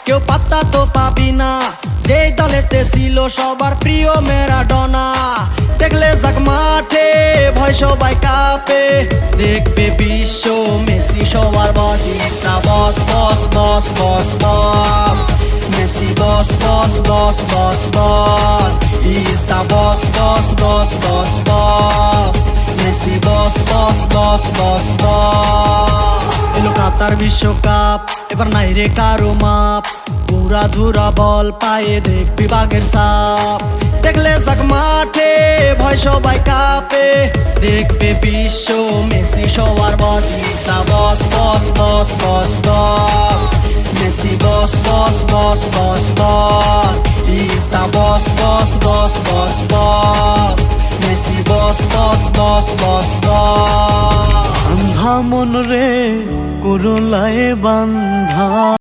কেউ পাত্তা তো পাবি না, যেই দলেতে ছিল সবার প্রিয় ম্যারাডোনা। দেখলে যাক মাঠে ভয় সবাই কাঁপে, দেখবে বিশ্ব মেসি সবার boss. Is the boss boss boss boss boss, Messi boss boss boss boss boss. Is the boss boss boss boss boss, Messi boss boss boss boss boss. এলো কাতার বিশ্বকাপ, এবার নাই রে কারো মাপ, পুরা ধুরা বল পায়ে দেখবি বাঘের সাপ। দেখলে যাক মাঠে ভয় সবাই কাঁপে, দেখবে বিশ্ব মেসি সবার boss. Is the boss boss boss boss boss, Messi boss boss boss boss boss. Is the boss boss boss boss boss, Messi boss boss boss boss boss. আন্ধা মন রে করলায় বান্ধা।